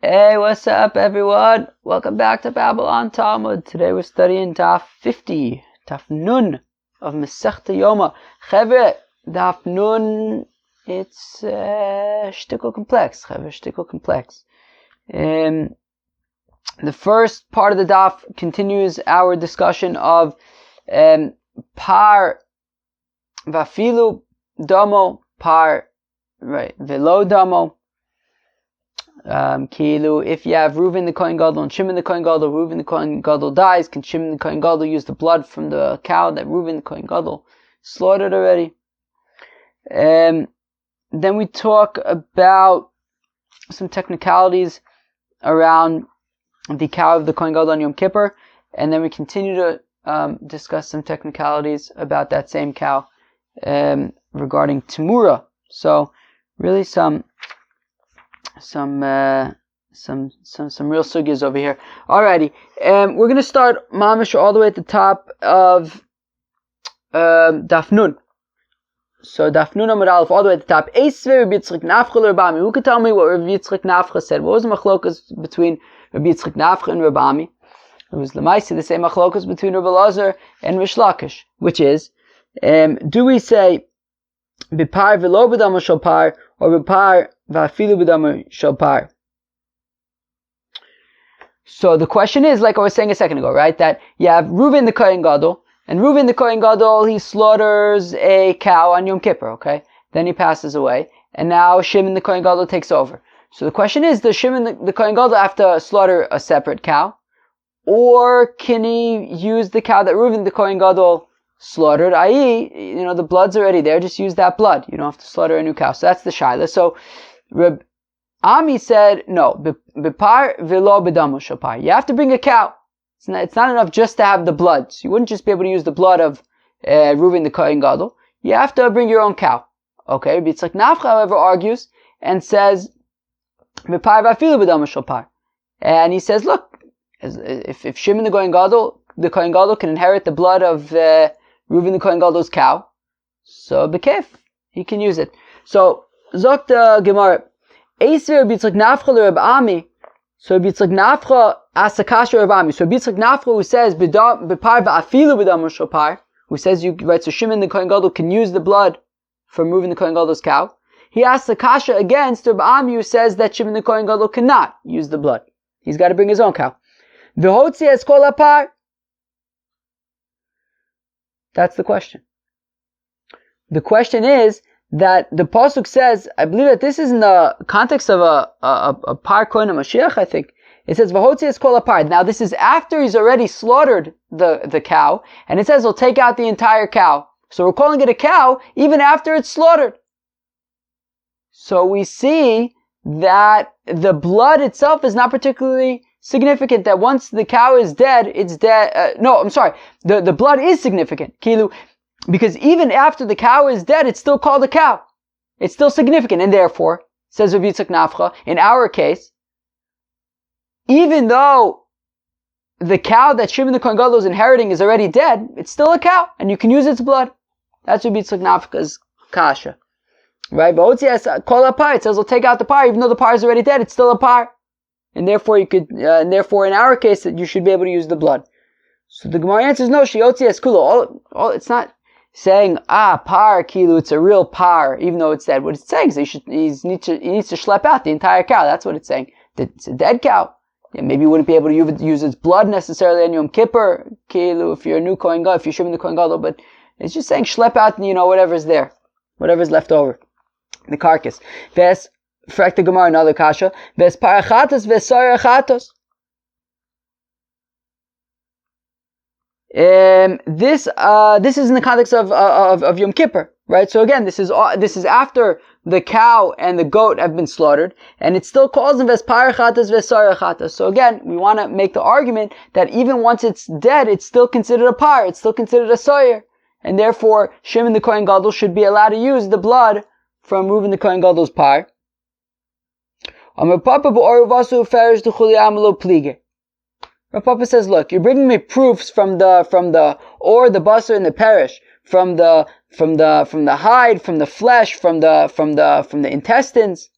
Hey, what's up, everyone? Welcome back to Babylon Talmud. Today we're studying Daf 50, Daf Nun of Masechta Yoma. Chevre, Daf Nun, it's shtickle complex. Chevre, shtickle complex. The first part of the Daf continues our discussion of par vafilu domo, par right velo domo. If you have Reuven the kohen gadol and Shimon the kohen gadol, Reuven the kohen gadol dies, can Shimon the kohen gadol use the blood from the cow that Reuven the kohen gadol slaughtered already? Then we talk about some technicalities around the cow of the kohen gadol on Yom Kippur, and then we continue to discuss some technicalities about that same cow regarding Timura. So really some real sugyas over here. Alrighty, we're going to start mamish all the way at the top of Daf Nun. So Daf Nun Amud Aleph all the way at the top. Who could tell me what Rabbi Yitzchak Nafcha said? What was the machlokas between Rabbi Yitzchak Nafcha and Rabami? It was Lamaisi, the same machlokas between Rabbi Lazar and Rish Lakish, which is, do we say Bipar velo b'dama shel par or Bipar v'afilu b'dama shel par? So the question is, like I was saying a second ago, right, that you have Reuven the kohen gadol, and Reuven the kohen gadol, he slaughters a cow on Yom Kippur, okay? Then he passes away, and now Shimon the kohen gadol takes over. So the question is, does Shimon the kohen gadol have to slaughter a separate cow, or can he use the cow that Reuven the kohen gadol slaughtered, i.e., the blood's already there, just use that blood. You don't have to slaughter a new cow. So that's the shaila. So Reb Ami said, no, bipar velo b'damo shel par. You have to bring a cow. It's not enough just to have the blood. So you wouldn't just be able to use the blood of Reuven the kohen gadol. You have to bring your own cow. Okay, Rabbi Yitzchak Nafcha, however, argues and says, bipar v'afilu b'damo shel par. And he says, look, if Shimon the kohen gadol can inherit the blood of Reuven the kohen gadol's cow, so bekef, he can use it. So Zok the Gemara, Eisver Rabbi Yitzchak Nafcha l'Reb Ami. So Rabbi Yitzchak Nafcha asks a kasha Reb Ami. So Rabbi Yitzchak Nafcha, who says bipar va'afilu b'damo shel par, who says so Shimon the kohen gadol can use the blood from Reuven the kohen gadol's cow. He asks a kasha against Reb Ami, who says that Shimon the kohen gadol cannot use the blood. He's got to bring his own cow. V'hotzi es kol hapar. That's the question. The question is that the pasuk says, I believe that this is in the context of a par kohen Mashiach, I think. It says, V'hotzi es kol hapar. Now this is after he's already slaughtered the cow, and it says he'll take out the entire cow. So we're calling it a cow even after it's slaughtered. So we see that the blood itself is not particularly significant, that once the cow is dead, it's dead. The blood is significant. Kilu, because even after the cow is dead, it's still called a cow. It's still significant, and therefore, says Rabbi Yitzchak Nafcha, in our case, even though the cow that Shimon the kohen gadol is inheriting is already dead, it's still a cow, and you can use its blood. That's Rabbi Yitzchak Nafcha's kasha. Right? But it says he'll take out the par, even though the par is already dead, it's still a par. And therefore therefore in our case, that you should be able to use the blood. So the Gemara answers, no, shiotzi es kulo. It's not saying, par, kilu, it's a real par, even though it's dead. What it's saying is he needs to schlep out the entire cow. That's what it's saying. It's a dead cow. Yeah, maybe you wouldn't be able to use its blood necessarily on Yom Kippur, kilu, if you're a new kohen gadol, if you're Shimon the kohen gadol, but it's just saying schlep out, whatever's there, whatever's left over, the carcass. Frak the Gemara, another kasha. Ves parachatos, ves sorachatos. This is in the context of Yom Kippur, right? So again, this is after the cow and the goat have been slaughtered, and it still calls them ves parachatos, ves sorachatos. So again, we want to make the argument that even once it's dead, it's still considered a par, it's still considered a soyer, and therefore Shimon the kohen gadol should be allowed to use the blood from Reuven the kohen gadol's par. Rav Papa says, look, you're bringing me proofs from the or the basar and the perish, from the hide, from the flesh, from the intestines.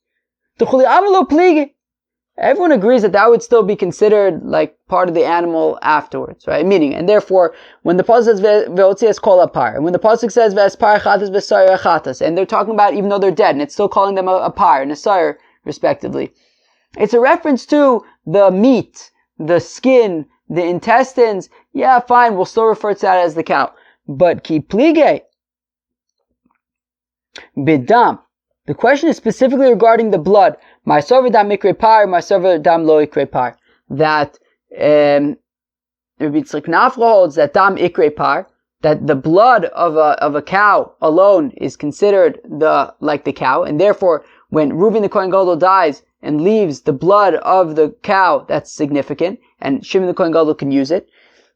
everyone agrees that that would still be considered like part of the animal afterwards, right? Meaning, and therefore, when the pasuk says ve'otzias kol apar, and when the pasuk says ve'espar chatas v'sayir chatas, and they're talking about even though they're dead, and it's still calling them a par and a sayir, respectively, it's a reference to the meat, the skin, the intestines. Yeah, fine, we'll still refer to that as the cow. But ki plige bidam. The question is specifically regarding the blood. Ma'asav dam ikre par, ma'asav dam lo ikre par. That Rabbi Yitzchak Nafla holds that dam ikre par, that the blood of a cow alone is considered like the cow, and therefore when Reuven the Kohen Gadol dies and leaves the blood of the cow, that's significant, and Shimon the Kohen Gadol can use it.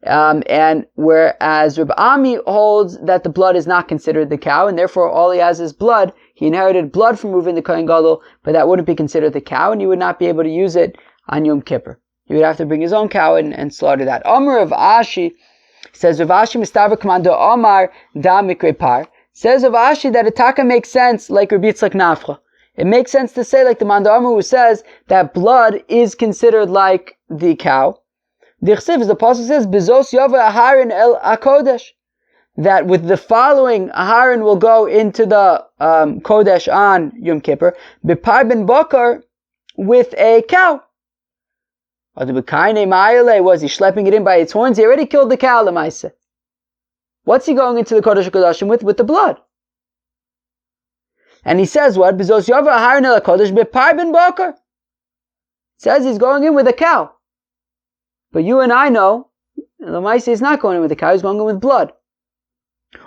And whereas Reb Ami holds that the blood is not considered the cow, and therefore all he has is blood. He inherited blood from Reuven the Kohen Gadol, but that wouldn't be considered the cow, and he would not be able to use it on Yom Kippur. He would have to bring his own cow and slaughter that. Omer of Ashi says, Rav Ashi mistaver commando Omar da mikre par. Says Rav Ashi that Ataka makes sense like Rabbi Yitzchak Nafcha. It makes sense to say like the Manda Omer who says that blood is considered like the cow. The Chsiv, as the Apostle says, Bezos Yova Aharon El HaKodesh, that with the following, Aharon will go into the Kodesh on Yom Kippur, Bepar ben Bokar, with a cow. Was he schlepping it in by its horns? He already killed the cow, Lamaisa. What's he going into the Kodesh HaKodashim with? With the blood. And he says what? Bezos Yova Aharon El HaKodesh, Bepar ben Bokar. Says he's going in with a cow. But you and I know, Lamaisa is not going in with the cow, he's going in with blood.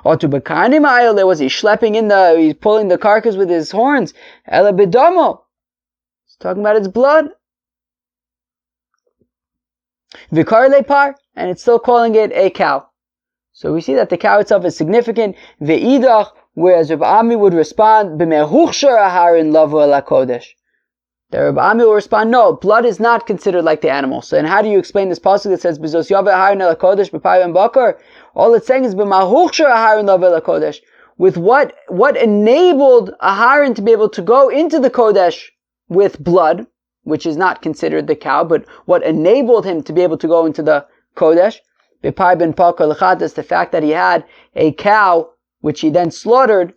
Or to Bekanim Ayole, was he schlepping in he's pulling the carcass with his horns? Ela Bidomo. He's talking about its blood. Vikar Lepar, and it's still calling it a cow. So we see that the cow itself is significant. Ve'idach, whereas Rav Ami would respond, B'mehuchshar Aharon Lavu El HaKodesh. The Rav Ami will respond, no, blood is not considered like the animal. So, and how do you explain this pasuk that says, Bezos Yava Aharon El HaKodesh B'pai Ben Bakar? All it's saying is, B'mahuchshar Aharon Lavu El HaKodesh. With what enabled Aharon to be able to go into the Kodesh with blood, which is not considered the cow, but what enabled him to be able to go into the Kodesh, B'pai Ben Bakar L'chatas, the fact that he had a cow, which he then slaughtered,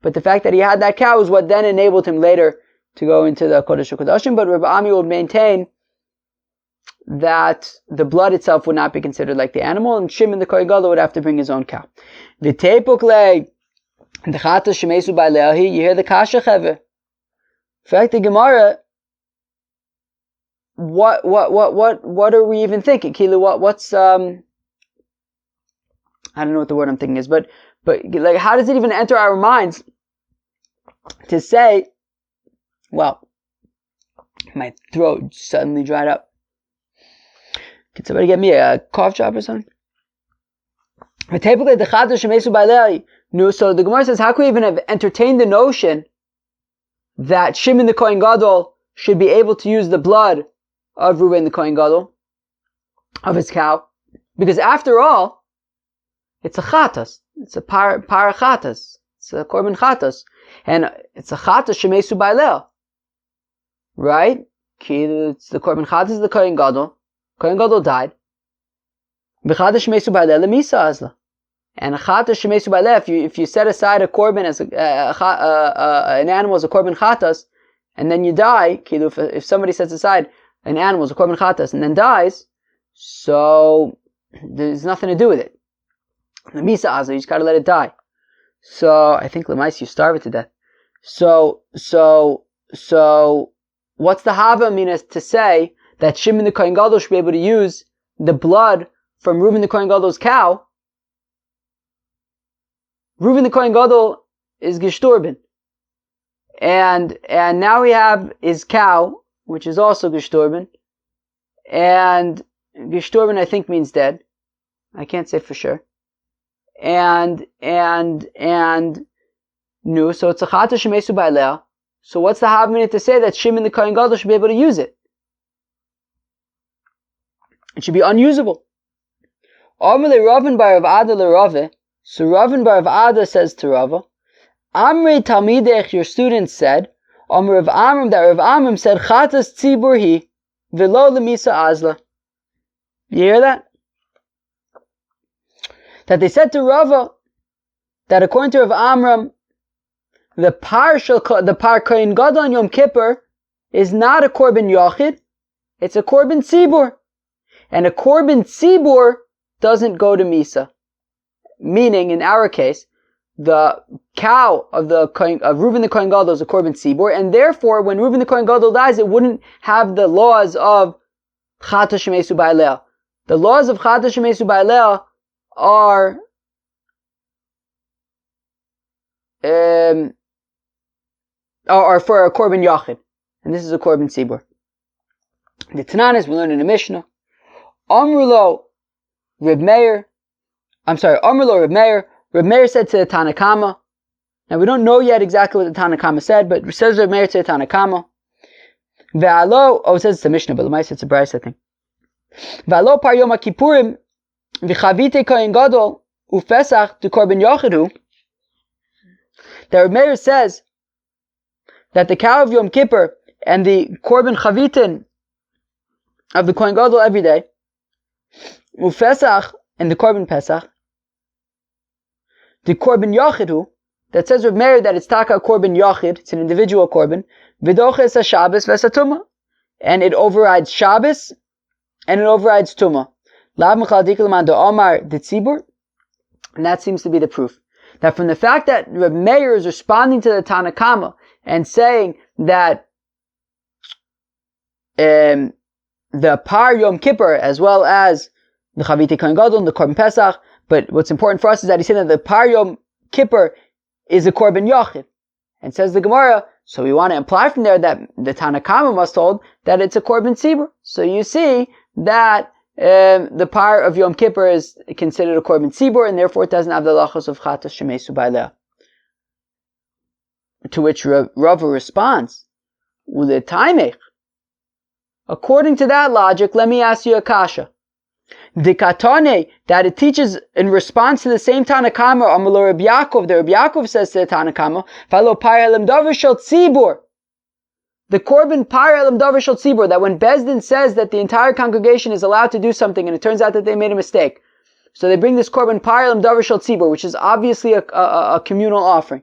but the fact that he had that cow is what then enabled him later to go into the Kodesh HaKodashim, but Rabbi Ami would maintain that the blood itself would not be considered like the animal, and Shimon the Kohen Gadol would have to bring his own cow. You hear the kasha in fact, the Gemara, what are we even thinking? What's I don't know what the word I'm thinking is, but like, how does it even enter our minds to say, well, my throat suddenly dried up. Can somebody get me a cough drop or something? So the Gemara says, how could we even have entertained the notion that Shimon the Kohen Gadol should be able to use the blood of Reuven the Kohen Gadol, of his cow? Because after all, it's a chatas. It's a para chatas. It's a korban chatas. And it's a chatas shemesu ba'aleh. Right? It's the korban chatas is the Kohen Gadol. Kohen Gadol died. B'chatas shemesu ba'aleh lemisa azla. And a chatas shemesu ba'aleh, if you set aside a korban as an animal as a korban chatas, and then you die, if somebody sets aside an animal as a korban chatas and then dies, so there's nothing to do with it. Lemisa azla, you just gotta let it die. So I think lemais you starve it to death. So what's the hava minas to say that Shimon the Kohen Gadol should be able to use the blood from Reuven the Kohen Gadol's cow? Reuven the Kohen Gadol is Geshturban. And now we have his cow, which is also Geshturban. And Geshturban I think means dead. I can't say for sure. So it's a chata shemesu ba'aleh. So what's the havminit to say that Shimon the Kohen Gadol should be able to use it? It should be unusable. Amrei Ravin bar Rav Ada leRave. So Ravin bar Rav Ada says to Rava, Amrei Talmidech, your students said, Amr Rav Amram, that Rav Amram said, Chatas tzibur hi, v'lo lemisa azla. You hear that? That they said to Rava, that according to Rav Amram, the par kohen gadol on Yom Kippur is not a korban yachid, it's a korban tzibur. And a korban tzibur doesn't go to Misa. Meaning, in our case, the cow of Reuben the Kohen Gadol is a korban tzibur, and therefore, when Reuben the Kohen Gadol dies, it wouldn't have the laws of Chata Shemesu Ba'alea. The laws of Chata Shemesu Ba'alea are for a korban yachid, and this is a korban tzibur. The Tananis we learn in the Mishnah. Amrulo Reb Meir. Reb Meir. Reb Meir said to the Tanakama. Now we don't know yet exactly what the Tanakama said, but it says Reb Meir to the Tanakama. It says it's a Mishnah, but it's a Bryce, I think. Ve'alo par Yom Kippurim v'chavite kohen gadol u'fesach to korban yachidu. The Reb Meir says that the cow of Yom Kippur and the korban chavitin of the kohen gadol every day, u'fesach and the korban pesach, the korban yachidu, that says Reb Meir that it's taka korban yachid, it's an individual korban, v'doches ha-Shabbos v'esatuma, and it overrides Shabbos and it overrides Tuma. Lav mechal dikalaman do Omar de tzibur, and that seems to be the proof. That from the fact that Reb Meir is responding to the Tanakama and saying that the par Yom Kippur as well as the Chavite Kohen Gadol and the Korban Pesach, but what's important for us is that he said that the par Yom Kippur is a Korban Yachid. And says the Gemara, so we want to imply from there that the Tanakama must hold that it's a Korban Tzibur. So you see that the par of Yom Kippur is considered a Korban Tzibur, and therefore it doesn't have the lachos of Chatas Shemesu Ba'alea. To which Rava responds, U'letaimech. According to that logic, let me ask you a kasha. Dikatane, that it teaches in response to the same Tanakama, Amalo Reb Yaakov, the Reb Yaakov says to the Tanakama, Falo par elam davar shel tzibur. The korban par elam davar shel tzibur, that when Bezdin says that the entire congregation is allowed to do something and it turns out that they made a mistake, so they bring this korban par elam davar shel tzibur, which is obviously a communal offering.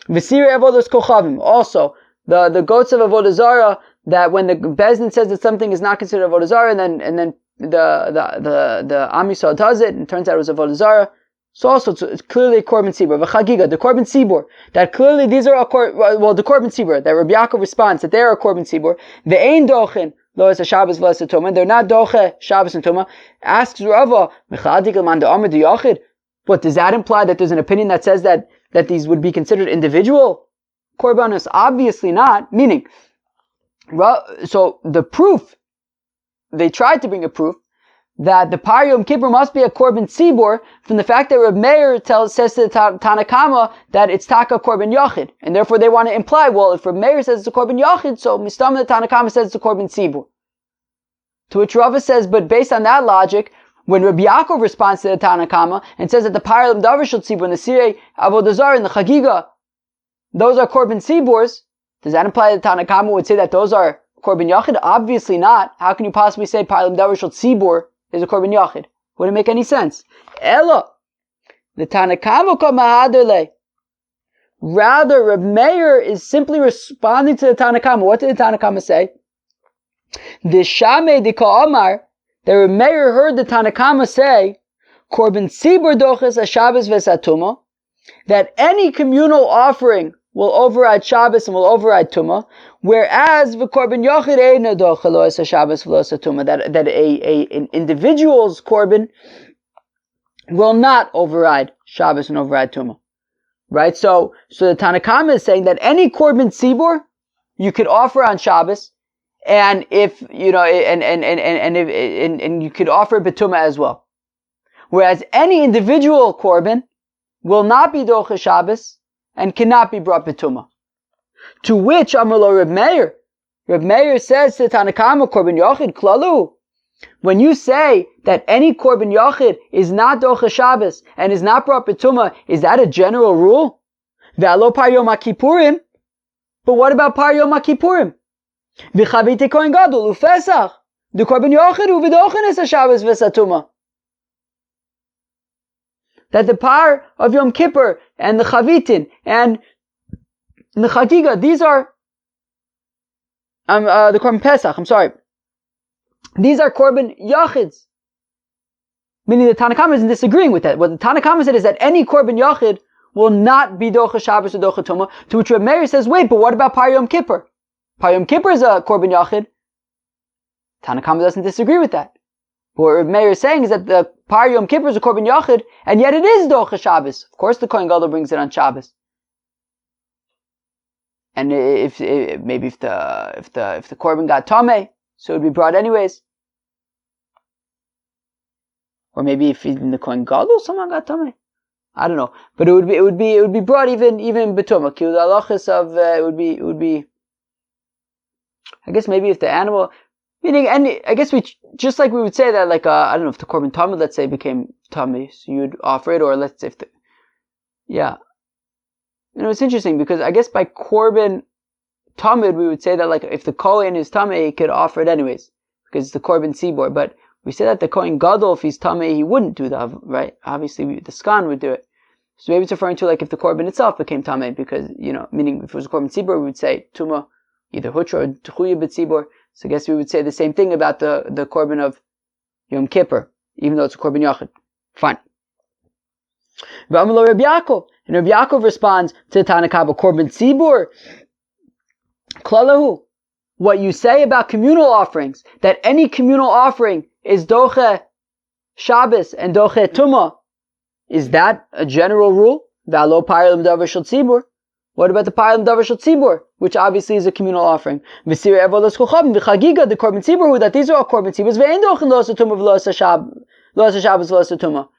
V'sirei avodas kochavim, also the goats of Avodah Zarah, that when the Bezdin says that something is not considered Avodah Zarah, and then the Am Yisrael does it, and it turns out it was Avodah Zarah. So also it's clearly a korban tzibur. V'chagiga, the korban tzibur, that clearly these are the korban tzibur, that Rabbi Yaakov responds that they are a korban tzibur. Ve'ein dochen lo es Shabbos v'lo es Tuma, they're not doche Shabbos and Tuma. Asks Rava, mechadik man de Amr de Yachid. What does that imply? That there's an opinion that says that these would be considered individual korbanos? Obviously not. Meaning, so the proof, they tried to bring a proof that the par Yom Kippur must be a korban tzibur from the fact that Reb Meir says to the Tanakama that it's taka korban yachid, and therefore they want to imply, well, if Reb Meir says it's a korban yachid, so mistam the Tanakama says it's a korban tzibur. To which Rava says, but based on that logic, when Rabbi Yaakov responds to the Tanakama and says that the par elam davar shel tzibur and the sirei avodah zarah and the chagiga, those are korban tziburs, does that imply that the Tanakama would say that those are korban yachid? Obviously not. How can you possibly say par elam davar shel tzibur is a korban yachid? Wouldn't make any sense. Ella, the Tanakama kol mahaderle. Rather, Reb Meir is simply responding to the Tanakama. What did the Tanakama say? The Shame di Ka'amar, that Reb Meir heard the Tanakama say, korban tzibur doches ha-Shabbos v'esatuma, that any communal offering will override Shabbos and will override Tuma, whereas the korban yachid eina doche lo es ha-Shabbos v'lo es ha-Tuma, that an individual's korban will not override Shabbos and override Tuma. Right? So the Tanakama is saying that any korban tzibur you could offer on Shabbos, and if you know, and you could offer betuma as well. Whereas any individual korban will not be doche Shabbos and cannot be brought betuma. To which Amrlo Reb Meir. Reb Meir says to Tanakama, korban yachid klalu. When you say that any korban yachid is not doche Shabbos and is not brought betuma, is that a general rule? Ve'alo par Yom Kippurim. But what about Par Yom Kippurim? V'chavite kohen gadol u'fesach the korban yochid u'v'dochen es haShabbos v'satuma. That the par of Yom Kippur and the chavitin and the chagiga, these are the korban Pesach. I'm sorry. These are korban yachids. Meaning the Tanna Kama isn't disagreeing with that. What the Tanna Kama said is that any korban yachid will not be docha Shabbos or docha Tumah. To which Reb Meir says, wait, but what about Par Yom Kippur? Par Yom Kippur is a korban yachid. Tanna Kama doesn't disagree with that. But what Reb Meir is saying is that the Par Yom Kippur is a korban yachid, and yet it is docha Shabbos. Of course, the kohen gadol brings it on Shabbos. And if the korban got tameh, so it would be brought anyways. Or maybe if even the kohen gadol someone got tameh, I don't know. But it would be brought even betuma. The halachas of it would be. I guess maybe if the animal, meaning, and I guess we just like we would say that, like I don't know, if the korban tameh, let's say, became tameh, so you'd offer it, or let's say if the, yeah. You know, it's interesting because I guess by korban tamid we would say that, like, if the kohen is tameh, he could offer it anyways because it's the korban tzibor. But we say that the kohen gadol, if he's tameh, he wouldn't do that, right? Obviously, the skan would do it. So maybe it's referring to like if the korban itself became tameh, because, you know, meaning if it was a korban tzibor, we would say tuma, either hutra or tchuya b'tzibor. So I guess we would say the same thing about the korban of Yom Kippur, even though it's a korban yachid. Fine. V'amalo Rabbi Yaakov, and Rabbi Yaakov responds to Tanna Kama, korban tzibor, klalahu. What you say about communal offerings, that any communal offering is doche Shabbos and doche Tumah, is that a general rule? V'alo parim davar shel tzibur. What about the parim davar shel tzibur, which obviously is a communal offering? V'sir evolos kochavim v'chagiga, the korban tzibur, that these are all korban tziburs. Ve'en dochen lo asa tumah v'lo asa Shabbos v'lo asa tumah.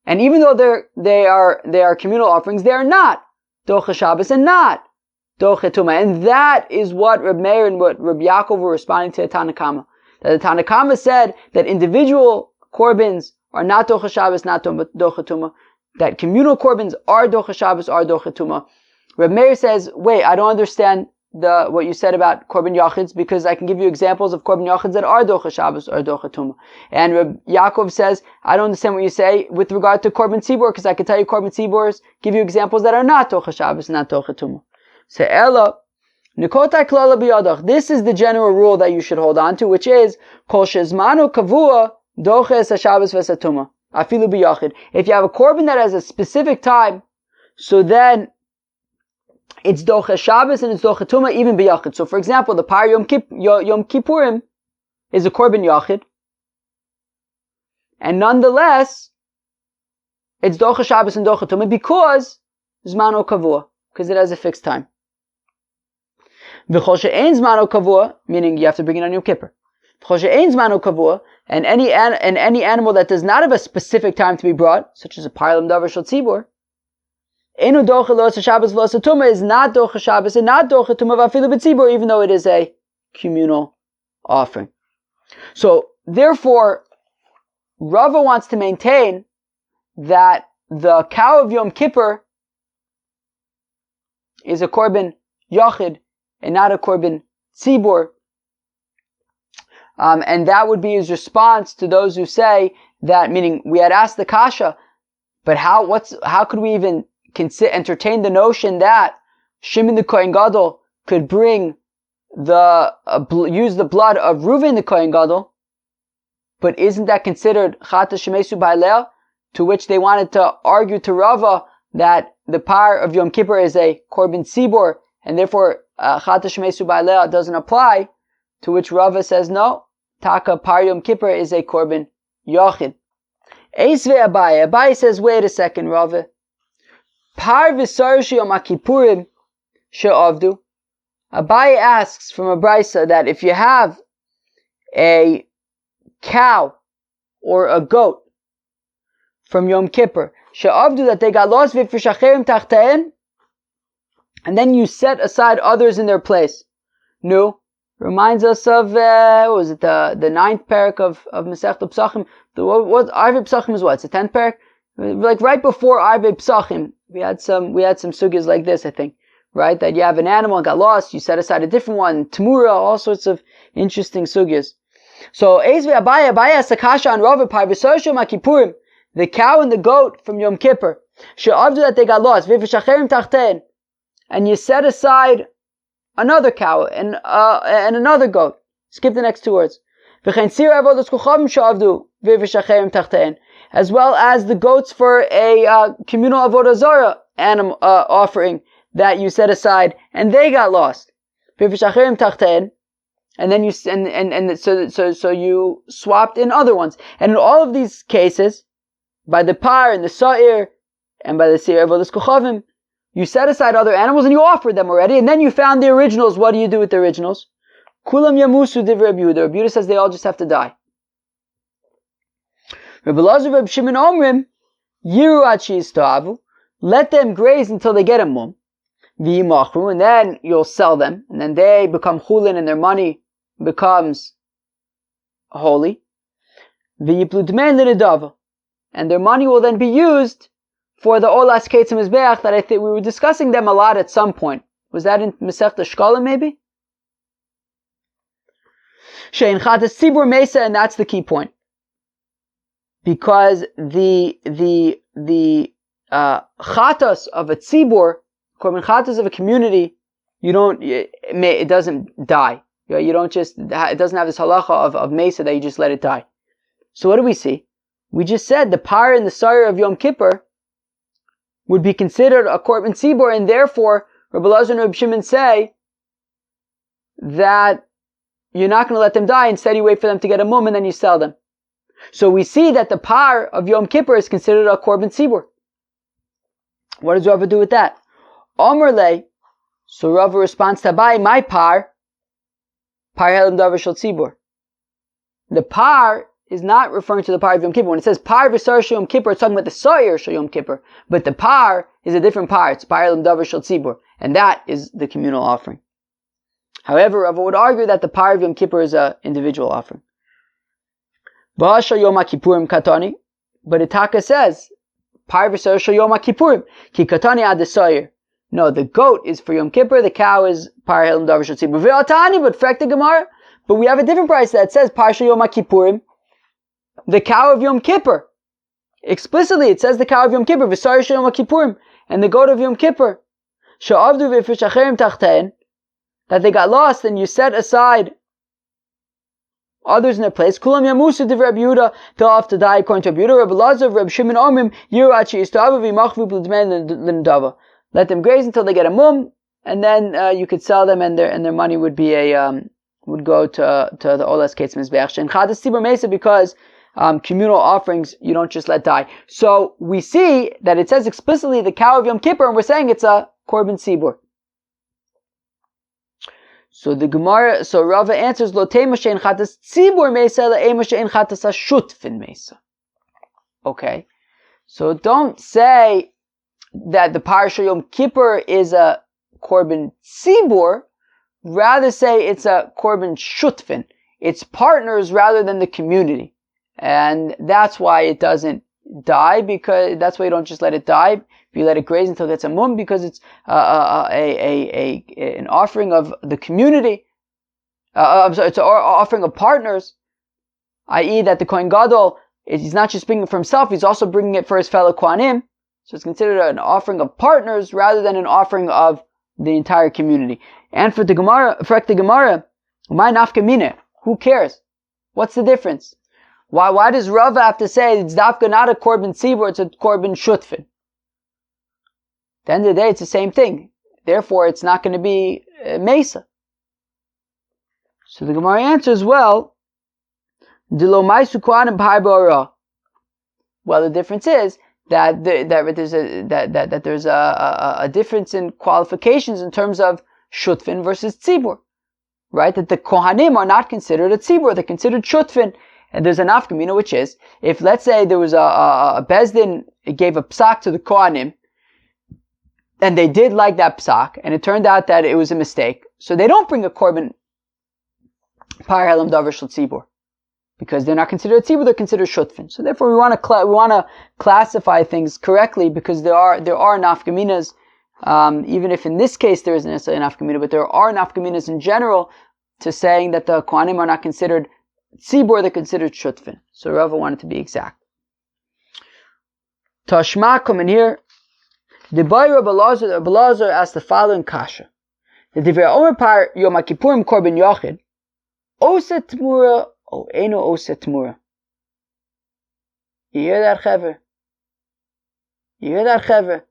And even though they are communal offerings, they are not doche Shabbos and not doche Tumah. And that is what Reb Meir and what Reb Yaakov were responding to the Tanna Kama. That the Tanna Kama said that individual korbans are not doche Shabbos, not doche Tumah. That communal korbans are doche Shabbos, are doche Tumah. Reb Meir says, wait, I don't understand what you said about korban yachids, because I can give you examples of korban yachids that are doche Shabbos or doche Tumah. And Reb Yaakov says, I don't understand what you say with regard to korban tzibur, because I can tell you korban tziburs, give you examples that are not doche Shabbos, not doche Tumah. So Ella, Nikotai klala biyadach. This is the general rule that you should hold on to, which is kol shezmanu kavua doches haShabbos v'satuma afilu biyachid. If you have a korban that has a specific time, so then it's doche Shabbos and it's doche Tumah even biyachid. So, for example, the Par Yom Kippurim is a korban yachid, and nonetheless it's doche Shabbos and doche Tumah because zmanu kavua, because it has a fixed time. V'chol she'ein zmanu kavua, meaning you have to bring it on Yom Kippur. V'chol she'ein zmanu kavua, and any animal that does not have a specific time to be brought, such as a parlam davar shel tzibur, enu doche lo asa Shabbos v'lo asa Tumah, is not doche Shabbos and not doche Tumah v'afilu b'tzibur, even though it is a communal offering. So, therefore, Rava wants to maintain that the cow of Yom Kippur is a korban yachid and not a korban tzibur. And that would be his response to those who say that, meaning we had asked the kasha, but how could we even entertain the notion that Shimon the Kohen Gadol could bring use the blood of Reuven the Kohen Gadol, but isn't that considered chata shemesu ba'aleh? To which they wanted to argue to Rava that the par of Yom Kippur is a korban tzibur, and therefore chata shemesu ba'aleh doesn't apply. To which Rava says no, taka par Yom Kippur is a korban yachid. Eisve Abaye. Abaye says, wait a second, Rava. Par v'sar Yom Kippurim she'avdu. Abaye asks from a brisa that if you have a cow or a goat from Yom Kippur, she'avdu, that they got lost v'fishacherim tachtaen, and then you set aside others in their place. No. Reminds us of, what was it, the ninth parak of Masechta Psachim. What Arvei Psachim is what? It's the 10th parak? Like right before Arvei Psachim, we had some sugyas like this, I think, right? That you have an animal and got lost, you set aside a different one, Tamura, all sorts of interesting sugyas. So, Ezvi Abaya Sakasha and Rava Pai V'Soshim HaKippurim, the cow and the goat from Yom Kippur, she'avdu that they got lost, V'Vishacherim Tachten, and you set aside another cow and another goat. Skip the next two words. As well as the goats for a communal avodah zarah animal offering that you set aside, and they got lost. And then you so you swapped in other ones. And in all of these cases, by the par and the sa'ir and by the sir avodas kochavim, you set aside other animals and you offered them already, and then you found the originals. What do you do with the originals? Kulam yamusu divrei Rabbi Yehuda. Rabbi Yehuda says they all just have to die. Rabbi Elazar, Rabbi Shimon omrim, yiru ad sheyistavu, let them graze until they get a mum, v'yimachru, and then you'll sell them, and then they become chulin and their money becomes holy. V'yiplu dmei l'nedava, and their money will then be used for the olas ketzim mizbeach that I think we were discussing them a lot at some point. Was that in Masechta Shkolim maybe? Shein chatas tzibur mesa, and that's the key point, because the chatas of a tzibur, korban chatas of a community, it doesn't die. You don't just, it doesn't have this halacha of mesa that you just let it die. So what do we see? We just said the par and the sire of Yom Kippur would be considered a korban tzibur, and therefore Rabbi Elazar and Rabbi Shimon say that you're not going to let them die. Instead, you wait for them to get a mum and then you sell them. So we see that the par of Yom Kippur is considered a korban tzibur. What does Rava do with that? Omer le, so Rava responds to Abai, my par helam davar shel tzibur. The par is not referring to the par of Yom Kippur. When it says par v'sar shel Yom Kippur, it's talking about the sa'ir shel Yom Kippur. But the par is a different par. It's par helam davar shel tzibur. And that is the communal offering. However, Rava would argue that the par of Yom Kippur is an individual offering. Ba'asha Yom HaKippurim katani, but Itaka says, par v'sar shel Yom HaKippurim, ki katani ad the No, the goat is for Yom Kippur, the cow is par helam davar shel tzibur. V'atani, but frek the Gemara, but we have a different price that says par shel Yom HaKippurim, the cow of Yom Kippur. Explicitly, it says the cow of Yom Kippur, v'sar shel Yom HaKippurim, and the goat of Yom Kippur. She'avdu v'fishacherim tachten, that they got lost, and you set aside others in their place. Kulam yamusu divrei Rabbi Yehuda, they'll have to die according to Rabbi Yehuda. Rabbi Elazar, Rabbi Shimon omrim, yiru ad sheyistavu v'yimachvu b'dmei l'nedava. Let them graze until they get a mum, and then you could sell them, and their money would be would go to the olas ketzim mizbeach. And chadas tzibur mesa, because communal offerings you don't just let die. So we see that it says explicitly the cow of Yom Kippur, and we're saying it's a korban tzibur. So the Gemara, so Rava answers, Lo tema she'en chatas tzibur mesa, la ema she'en chatas hashutfin mesa. Okay. So don't say that the Parsha Yom Kippur is a korban tzibur, rather say it's a korban shutfin. It's partners rather than the community. And that's why it doesn't die, because that's why you don't just let it die. You let it graze until it gets a mum, because it's an offering of the community. It's an offering of partners, i.e. that the kohen gadol, he's not just bringing it for himself, he's also bringing it for his fellow kohanim. So it's considered an offering of partners rather than an offering of the entire community. And for the Gemara, my nafka mine, who cares? What's the difference? Why does Rava have to say it's dafka not a korban tzibur, it's a korban shutfin? At the end of the day, it's the same thing. Therefore, it's not going to be mesa. So the Gemara answers, well, the difference is that there's a difference in qualifications in terms of shutfin versus tzibur, right? That the kohanim are not considered a tzibur; they're considered shutfin. And there's an afkamina, which is, if let's say there was a bezdin gave a psak to the kohanim, and they did like that psak, and it turned out that it was a mistake, so they don't bring a korban par helam davar shel tzibur, because they're not considered a tzibur, they're considered shutfin. So therefore, we want to classify things correctly, because there are nafkaminas even if in this case there isn't necessarily an nafkamina, but there are nafkaminas in general to saying that the kohanim are not considered tzibur, they're considered shutfin. So Rava wanted to be exact. Tashma, come in here. The boy Rabbi Elazar asked the following kasha: the divrei omer par Yom Kippurim korban yachid, oset tmura o eno oset tmura. You hear that, Chaver? You hear that, Chaver?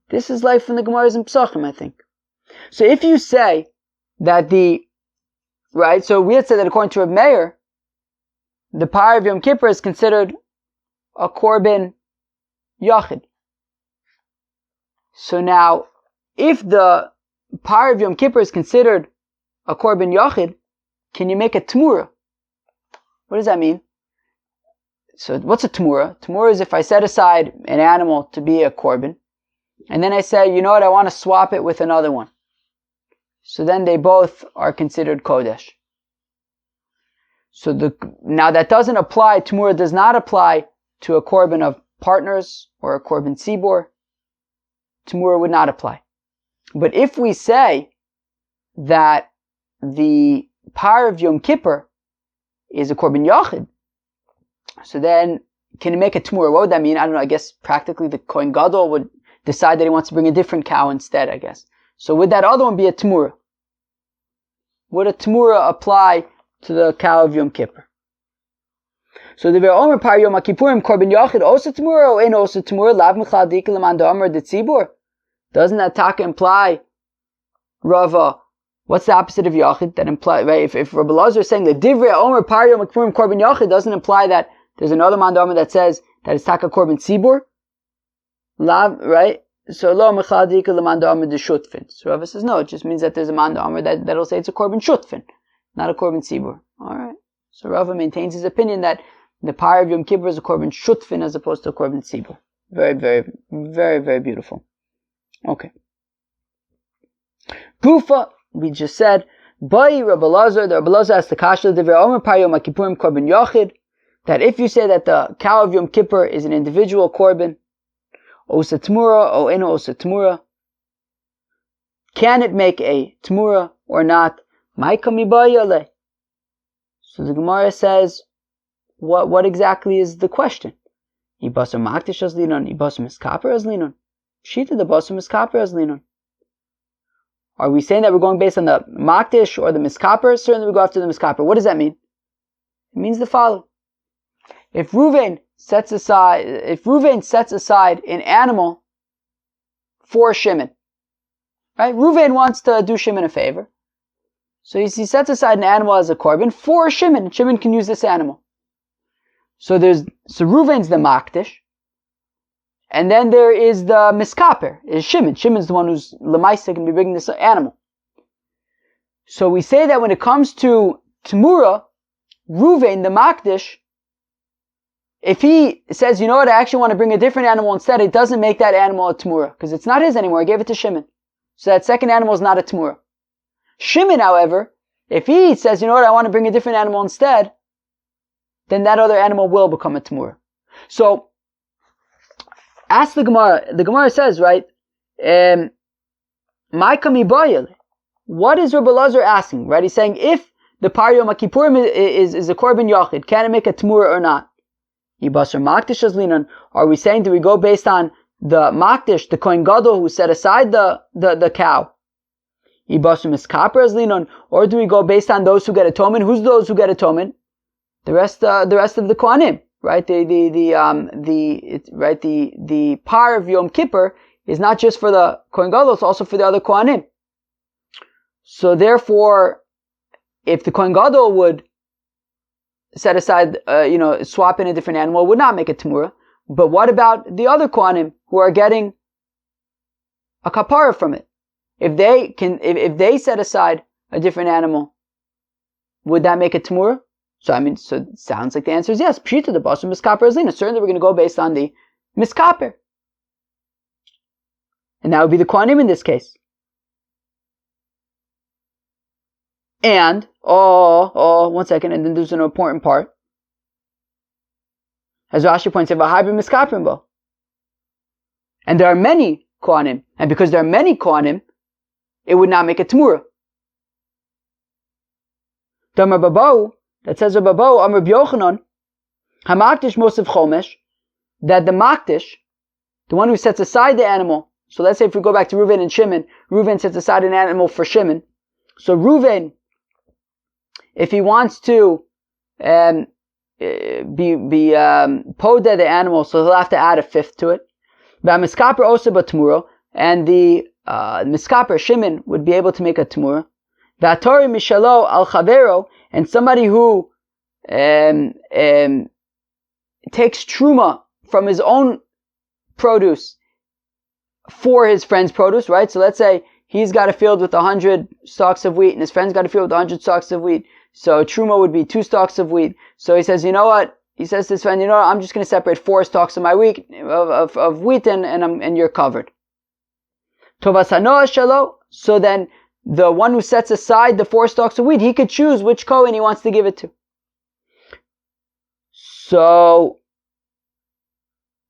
This is life from the Gemaras and Pesachim, I think. So if you say that so we had said that according to Reb Meir, the par of Yom Kippur is considered a korban yachid. So now, if the par of Yom Kippur is considered a korban yachid, can you make a tmura? What does that mean? So what's a tmura? Tmura is if I set aside an animal to be a korban, and then I say, you know what, I want to swap it with another one. So then they both are considered kodesh. So now that doesn't apply, tmura does not apply to a korban of partners or a korban tzibur. Tmura would not apply. But if we say that the par of Yom Kippur is a korban yachid, so then can you make a tmura? What would that mean? I don't know. I guess practically the kohen gadol would decide that he wants to bring a different cow instead, I guess. So would that other one be a tmura? Would a tmura apply to the cow of Yom Kippur? So the Omer par Yom Kippurim korban yachid osa tmura or ein osa tmura lav mechal dikal amanda Omer de tzibur. Doesn't that taka imply, Rava, what's the opposite of yachid? That imply, right? If Rabbi Elazar is saying that divrei Omer par Yom Kippurim korban yachid, doesn't imply that there's another manda Omer that says that it's taka korban tzibur. Lav, right? So lo mechal dikal amanda Omer de shutfin. So Rava says no, it just means that there's a manda Omer that'll say it's a korban shutfin, not a korban tzibur. All right. So Rava maintains his opinion that the par of Yom Kippur is a korban shutfin as opposed to a korban tzibur. Very, very, very, very beautiful. Okay. Gufa, we just said, Bai Rabbi Elazar, the Rabbi Elazar asked the kasha, Divrei Omer par Yom Kippurim korban yachid, that if you say that the cow of Yom Kippur is an individual korban, osa tmura, o eno osa tmura, can it make a tmura or not? Maika mibayale. So the Gemara says, what exactly is the question? Ibasar makdish as linon, ibasar miskaper as linon. Shita the basar miskaper as linon. Are we saying that we're going based on the makdish or the miskaper? Certainly we go after the miskaper. What does that mean? It means the following. If Reuven sets aside an animal for Shimon, right? Reuven wants to do Shimon a favor. So he sets aside an animal as a korban for Shimon. Shimon can use this animal. So Reuven's the makdish. And then there is the miskaper, is Shimon. Shimon's the one who's lemaisa going to be bringing this animal. So we say that when it comes to Tmura, Reuven, the makdish, if he says, you know what, I actually want to bring a different animal instead, it doesn't make that animal a Tmura, because it's not his anymore, I gave it to Shimon. So that second animal is not a Tmura. Shimon, however, if he says, you know what, I want to bring a different animal instead, then that other animal will become a Tmura. So, ask the Gemara. The Gemara says, right, what is Rabbi Elazar asking, right? He's saying, if the par Yom Kippurim is a korban yachid, can it make a Tmura or not? Ibasar makdish as linon. Are we saying, do we go based on the makdish, the kohen gadol who set aside the cow? Ibasar miskaper as linon. Or do we go based on those who get atonement? Who's those who get atonement? The rest of the kohanim, right? The par of Yom Kippur is not just for the kohen gadol; it's also for the other kohanim. So therefore, if the kohen gadol would set aside, swap in a different animal, it would not make a tmura. But what about the other kohanim who are getting a kapara from it? If they set aside a different animal, would that make a tmura? So it sounds like the answer is yes. Pshita the basar miskaper azlina. Certainly we're going to go based on the miskaper. And that would be the kohanim in this case. And, one second, and then there's an important part. As Rashi points out, and there are many kohanim. And because there are many kohanim, it would not make a Tamura. Damar Babau, that says Babau, Amr B'Yochanan, Hamakdish Mosef Chomesh, that the Makdish, the one who sets aside the animal, so let's say if we go back to Reuven and Shimon, Reuven sets aside an animal for Shimon. So Reuven, if he wants to podeh the animal, so he'll have to add a fifth to it. And the miskaper Shimon would be able to make a Tamura. V'atori mishalo al chavero, and somebody who takes truma from his own produce for his friend's produce, right? So let's say he's got a field with 100 stalks of wheat and his friend's got a field with 100 stalks of wheat. So truma would be 2 stalks of wheat. So he says, you know what? He says to his friend, you know what? I'm just going to separate 4 stalks of my wheat, of wheat and you're covered. Tovas hanoah shelo. So then the one who sets aside the 4 stalks of wheat, he could choose which kohen he wants to give it to. So,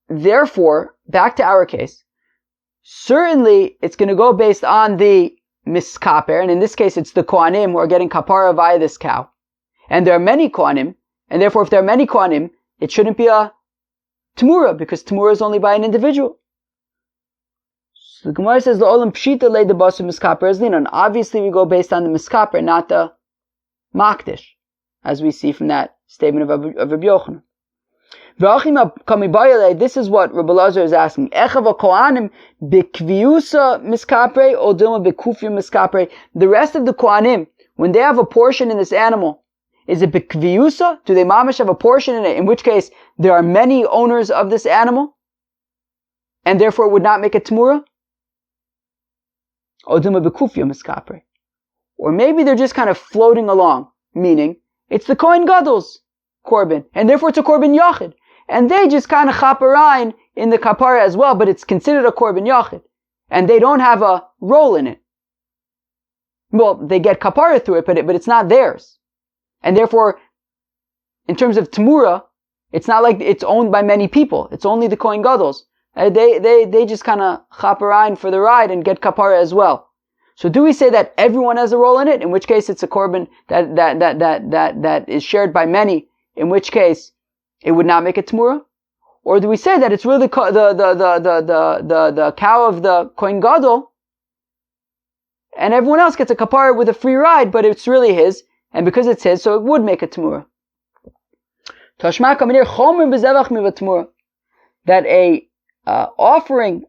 therefore, back to our case, certainly it's going to go based on the miskaper, and in this case it's the kohanim who are getting kapara via this cow. And there are many kohanim, and therefore if there are many kohanim, it shouldn't be a tamura, because tamura is only by an individual. So the Gemara says, "L'olam pshita lei the basu miskaper ezlin," and obviously we go based on the miskaper, not the makdish, as we see from that statement of Rabbi Yochanan. This is what Rabbi Lazar is asking. The rest of the kohanim, when they have a portion in this animal, is it b'kviyusa? Do they mamash have a portion in it? In which case, there are many owners of this animal, and therefore it would not make a tamura? Or maybe they're just kind of floating along, meaning it's the kohen gadol's korban, and therefore it's a korban yachid. And they just kind of chaparine in the kapara as well, but it's considered a korban yachid. And they don't have a role in it. Well, they get kapara through it, but it's not theirs. And therefore, in terms of tamura, it's not like it's owned by many people. It's only the kohen gadols. They just kind of chaparine for the ride and get kapara as well. So do we say that everyone has a role in it? In which case it's a korban that is shared by many, in which case it would not make a tamura? Or do we say that it's really the cow of the kohen gadol, and everyone else gets a kapara with a free ride, but it's really his, and because it's his, so it would make a tamura? That a offering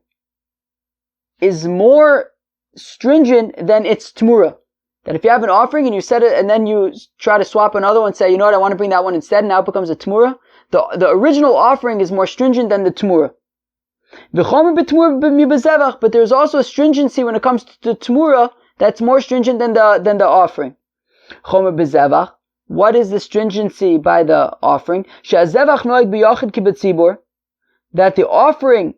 is more stringent than its tamura. That if you have an offering and you set it, and then you try to swap another one, say, you know what, I want to bring that one instead, and now it becomes a tamura. The original offering is more stringent than the tamura. But there's also a stringency when it comes to the tamura that's more stringent than the offering. What is the stringency by the offering? That the offering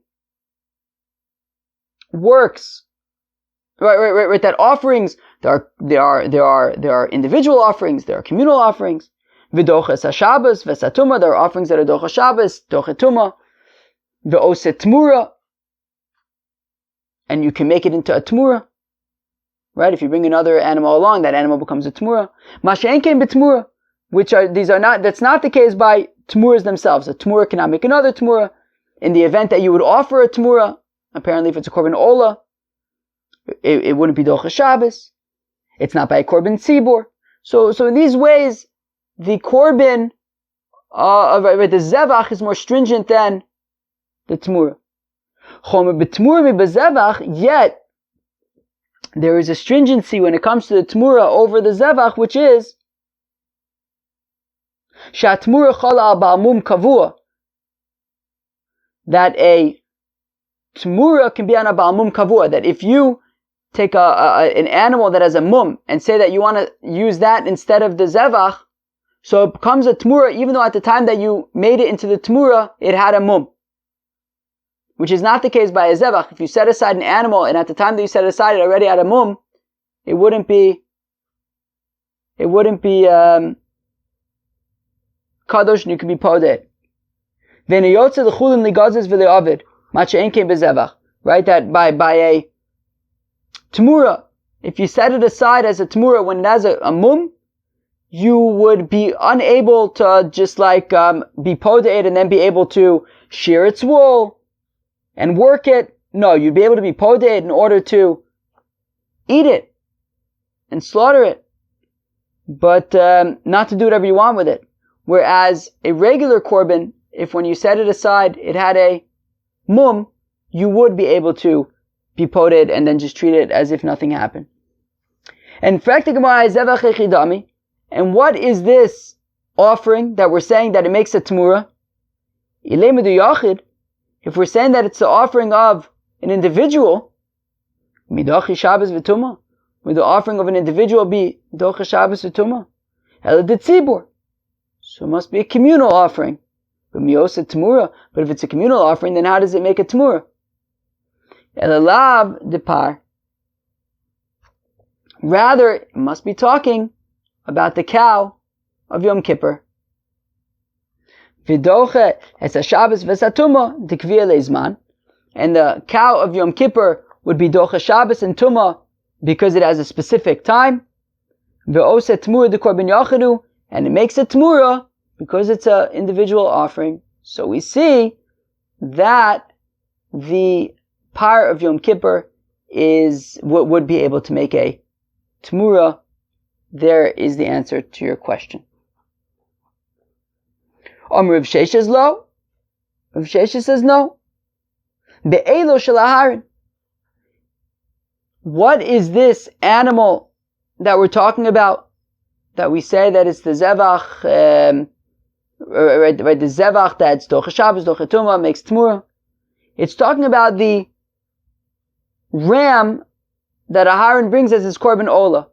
works. Right. That offerings, there are individual offerings, there are communal offerings. V'doches haShabbos v'satuma, there are offerings that are docha Shabbos, docha tuma, v'oset tmura, and you can make it into a tmura. Right? If you bring another animal along, that animal becomes a tmura. Masha'en kein b'tmura, that's not the case by tmuras themselves. A tmura cannot make another tmura. In the event that you would offer a tmura, apparently if it's a korban ola, it wouldn't be docha Shabbos. It's not by a korban tzibur. So in these ways, the korban the zevach is more stringent than the tmura. Yet there is a stringency when it comes to the tmura over the zevach, which is shatmura chala al ba'mum kavua, that a tmura can be on a ba'mum kavua, that if you take an animal that has a mum and say that you want to use that instead of the zevach, so it becomes a tmura, even though at the time that you made it into the tmura, it had a mum. Which is not the case by a zevach. If you set aside an animal, and at the time that you set it aside, it already had a mum, it wouldn't be kadosh, and you could be podeh. right? That by a Tamura, if you set it aside as a Tamura when it has a mum, you would be unable to just like be podate and then be able to shear its wool and work it. No, you'd be able to be podate in order to eat it and slaughter it, but not to do whatever you want with it. Whereas a regular korban, if when you set it aside it had a mum, you would be able to be podate and then just treat it as if nothing happened. And and what is this offering that we're saying that it makes a tamura? If we're saying that it's the offering of an individual, midachi Shabbos v'tuma, would the offering of an individual be docha Shabbos v'tuma? Ela de tzibur. So it must be a communal offering. But miyos a tamura. But if it's a communal offering, then how does it make a tamura? Ela lav de par. Rather, it must be talking about the cow of Yom Kippur. V'doche es ha-Shabbos v'satuma dikvia leizman. And the cow of Yom Kippur would be doche Shabbos and Tuma because it has a specific time. V'ose tmura de korban yachidu. And it makes a tmura because it's an individual offering. So we see that the par of Yom Kippur would be able to make a tmura. There is the answer to your question. Rav Sheshes is low. Rav Sheshes says no. Be'elo shel aharon. What is this animal that we're talking about? That we say that it's the zevach, right? The zevach that's docha Shabbos, docha Tuma, makes tmura. It's talking about the ram that Aharon brings as his korban ola.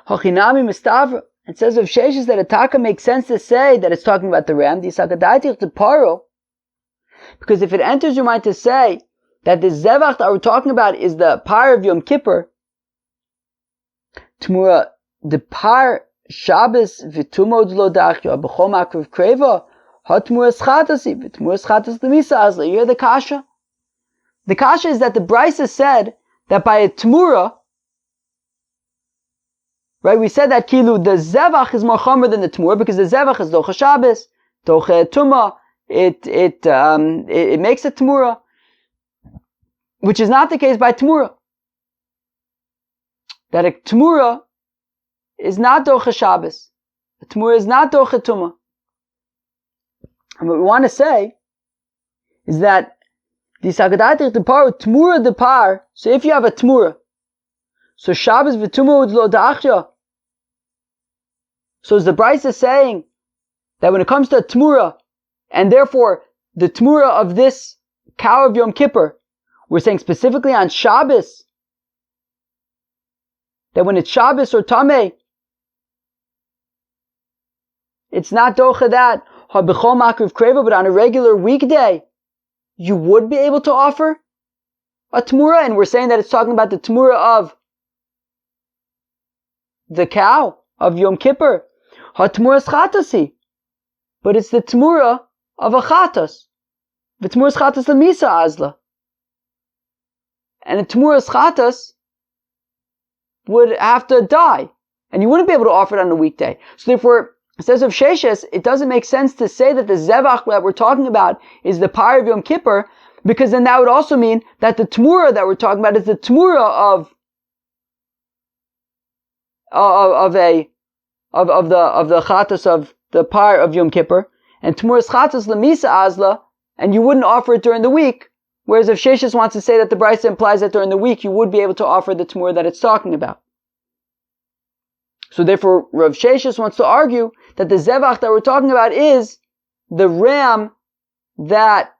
Hochinami mistavra. It says of Sheshes that Ataka makes sense to say that it's talking about the ram. Because if it enters your mind to say that the zevach that we're talking about is the par of Yom Kippur, Tmura, the par Shabbos v'tumod lo dachyo b'chol makriv kreva hatmura schatasi v'tumura schatas l'misa azla. You hear the kasha? The kasha is that the Brisa said that by a tmura, right? We said that kilu the zevach is more chomer than the tmura because the zevach is docha Shabbos, docha tuma. It makes a tmura, which is not the case by tmura. That a tmura is not docha Shabbos. A tmura is not docha tuma. And what we want to say is that the sagadatich the par tmura the par. So if you have a tmura, so Shabbos v'tuma lo da'achya. So is the Brisa saying that when it comes to a tmura, and therefore the tmura of this cow of Yom Kippur, we're saying specifically on Shabbos, that when it's Shabbos or Tameh, it's not docha that, ha-b'chol makriv kreva, but on a regular weekday, you would be able to offer a tmura, and we're saying that it's talking about the tmura of the cow of Yom Kippur. Ha-tmura schatasi, but it's the tmura of a chatas. The tmura chatas l'misa azla. And a tmura chatas would have to die, and you wouldn't be able to offer it on a weekday. So therefore, it says of Sheshes, it doesn't make sense to say that the zevach that we're talking about is the par of Yom Kippur, because then that would also mean that the tmura that we're talking about is the tmura of the chatas of the par of Yom Kippur, and tmuras chatas lemisa azla, and you wouldn't offer it during the week. Whereas if Sheshes wants to say that the Brisa implies that during the week you would be able to offer the tmura that it's talking about. So therefore, Rav Sheshes wants to argue that the zevach that we're talking about is the ram that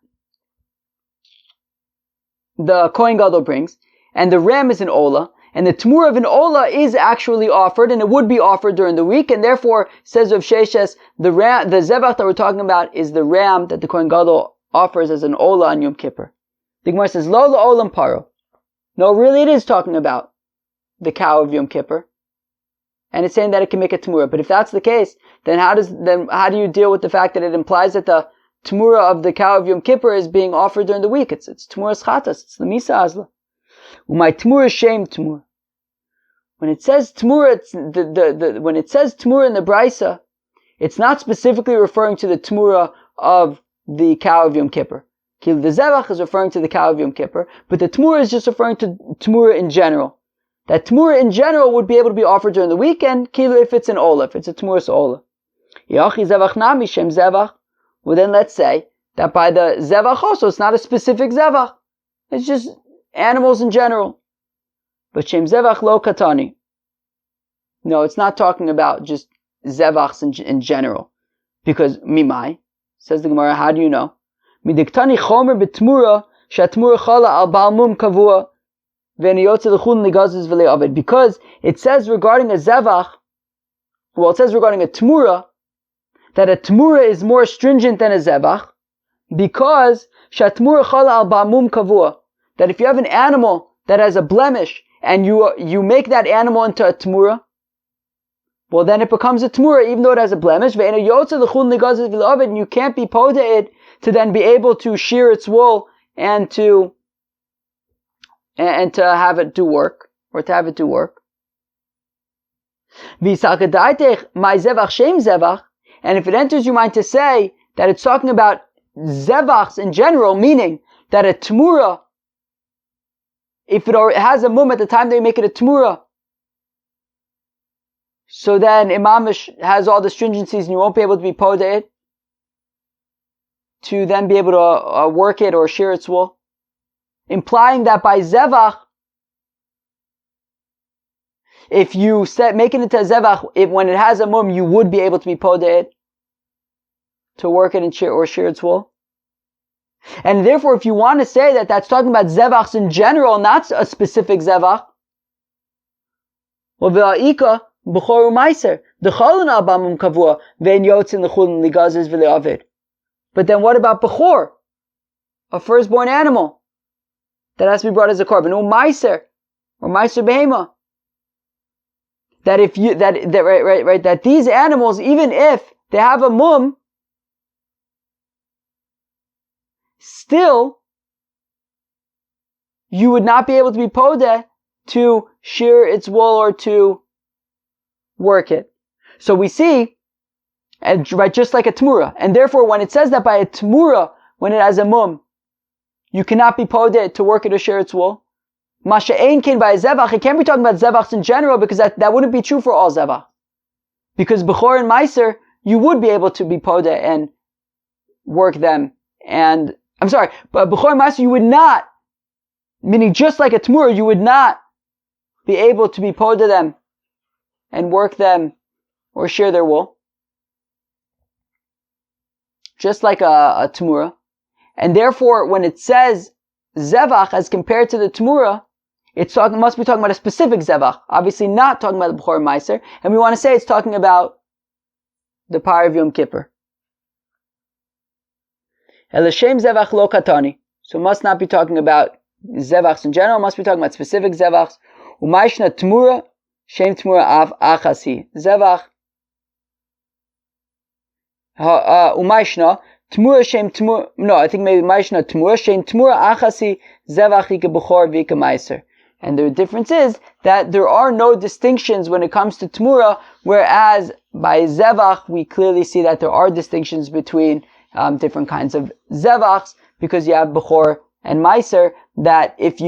the kohen gadol brings, and the ram is an ola, and the tmura of an ola is actually offered, and it would be offered during the week, and therefore, says Rav Sheshes, the zevach that we're talking about is the ram that the kohen gadol offers as an ola on Yom Kippur. The Gemara says, Lo la'olam paro. No, really it is talking about the cow of Yom Kippur. And it's saying that it can make a tmura. But if that's the case, then how do you deal with the fact that it implies that the Tmura of the cow of Yom Kippur is being offered during the week. It's Tmuras Chatas. It's the Misa Azla. Umay Tmura Shem Tmura. When it says Tmura, when it says Tmura in the Brisa, it's not specifically referring to the Tmura of the cow of Yom Kippur. The Zevach is referring to the cow of Yom Kippur, but the Tmura is just referring to Tmura in general. That Tmura in general would be able to be offered during the weekend, if it's an Ola, if it's a Tmuras Ola. Yachi Zevach Nami Shem Zevach. Well, then let's say that by the Zevach also, it's not a specific Zevach. It's just animals in general. But Shem Zevach Lo Katani. No, it's not talking about just Zevachs in general. Because Mimai, says the Gemara, how do you know? Midiktani Chomer B'Tmura Shatmura Chala Al Balmum Kavua V'Niyotze L'Chun Ligazes V'Le'avid. Because it says regarding a Zevach, well, it says regarding a Tmura, that a Tmura is more stringent than a Zevach, because Shatmura Chala Al Balmum Kavua, that if you have an animal that has a blemish, and you make that animal into a Tmura, well then it becomes a Tmura even though it has a blemish, and you can't be poda it to then be able to shear its wool and to have it do work, or to have it do work. And if it enters your mind to say that it's talking about Zevachs in general, meaning that a Tmura, if it has a mum at the time they make it a Tmura, so then Imamish has all the stringencies and you won't be able to be poda it to then be able to work it or shear its wool. Implying that by Zevach, if you make it into a Zevach, when it has a mum, you would be able to be poda it to work it and shear its wool. And therefore, if you want to say that that's talking about Zevachs in general, not a specific Zevach, well, v'ha'ika b'chor u'maiser d'cholin al bamum kavua ve'en yotzin l'chulin ligazes v'le'avid. But then what about b'chor, a firstborn animal that has to be brought as a korban, u'maiser or maiser behema? That if you that these animals, even if they have a mum, still, you would not be able to be poda to shear its wool or to work it. So we see, just like a Tmura. And therefore, when it says that by a Tmura, when it has a mum, you cannot be poda to work it or shear its wool. Masha ein ken by a Zevach, it can't be talking about Zevachs in general, because that wouldn't be true for all Zevach. Because Bechor and Meiser, you would be able to be poda and work them. And I'm sorry, but Bechor and Meiser, you would not, meaning just like a Tmura, you would not be able to be poda them and work them or shear their wool. Just like a Tmura. And therefore, when it says Zevach as compared to the Tmura, must be talking about a specific Zevach. Obviously not talking about the Bechor and Meiser. And we want to say it's talking about the Par of Yom Kippur. Elishem Zevach lo katani. So must not be talking about Zevachs in general, must be talking about specific Zevachs. Umayshna Tmura, Shem Tmura av achasi. Zevach. Umayshna Tmura Shem Tmura, no, I think maybe Umayshna Tmura, Shem Tmura achasi, Zevach ika Bechor vika Meiser. And the difference is that there are no distinctions when it comes to Tmura, whereas by Zevach we clearly see that there are distinctions between different kinds of Zevachs, because you have Bechor and Meiser, that if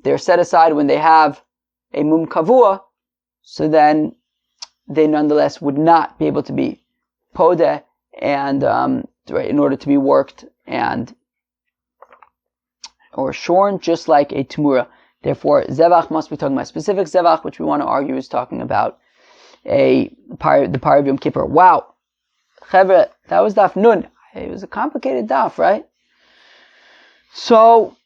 they're set aside when they have a mum kavua, so then they nonetheless would not be able to be poda and in order to be worked and or shorn, just like a Tmura. Therefore, Zevach must be talking about specific Zevach, which we want to argue is talking about the Par of Yom Kippur. Wow. Chevre, that was Daf Nun. It was a complicated Daf, right? So,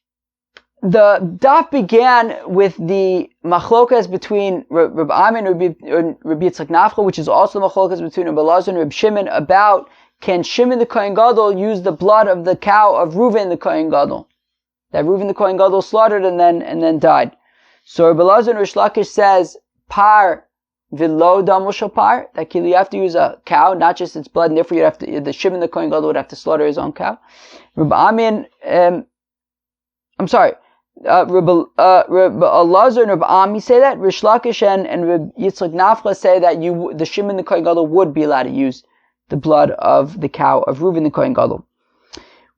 the Daf began with the machlokas between Reb Amin and Reb Yitzchak Nafcha, which is also the machlokas between Reb Elazar and Reb Shimon, about can Shimon the Kohen Gadol use the blood of the cow of Reuven the Kohen Gadol, that Reuven the Kohen Gadol slaughtered and then died. So Reb Elazar and Rish Lakish says Par v'lo damul shapar, that you have to use a cow, not just its blood, and therefore you have to, the Shimon the Kohen Gadol would have to slaughter his own cow. Rabbi Amin, I'm sorry, Rabbi Elazar and Rabbi Ami say that. Rish Lakish and Rabbi Yitzchak Nafla say that the Shimon the Kohen Gadol would be allowed to use the blood of the cow of Reuven the Kohen Gadol.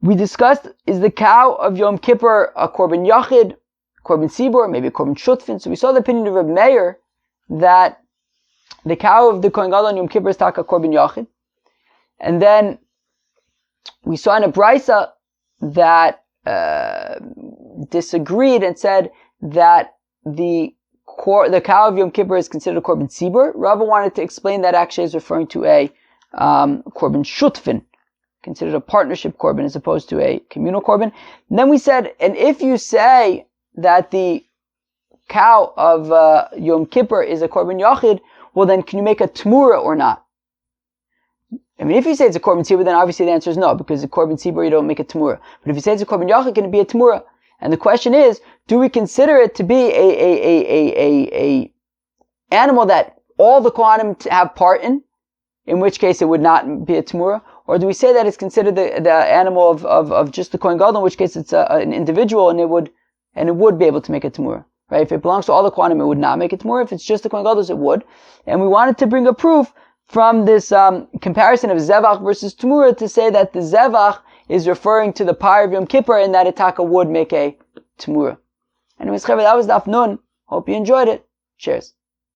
We discussed, is the cow of Yom Kippur a korban yachid, korban sibur, maybe a korban shutfin? So we saw the opinion of Rabbi Meir that the cow of the Kohen Gadol on Yom Kippur is taka korban yachid. And then we saw in a brisa that disagreed and said that the cow of Yom Kippur is considered a korban sibur. Rava wanted to explain that actually is referring to a korban shutfin, considered a partnership korban as opposed to a communal korban. And then we said, and if you say that the cow of Yom Kippur is a korban yachid, well then can you make a tmura or not? I mean, if you say it's a korban sibur, then obviously the answer is no, because a korban sibur you don't make a tmura. But if you say it's a korban yachid, can it be a tmura? And the question is, do we consider it to be a animal that all the kohanim have part in which case it would not be a tmura? Or do we say that it's considered the animal of just the kohen gadol, in which case it's an individual and it would be able to make a tmura? Right? If it belongs to all the kohanim, it would not make a tmura. If it's just the kohen gadol, it would. And we wanted to bring a proof from this comparison of zevach versus tmura to say that the zevach is referring to the pyre of Yom Kippur and that itaka would make a tmura. Anyways, that was Daf Nun. Hope you enjoyed it. Cheers.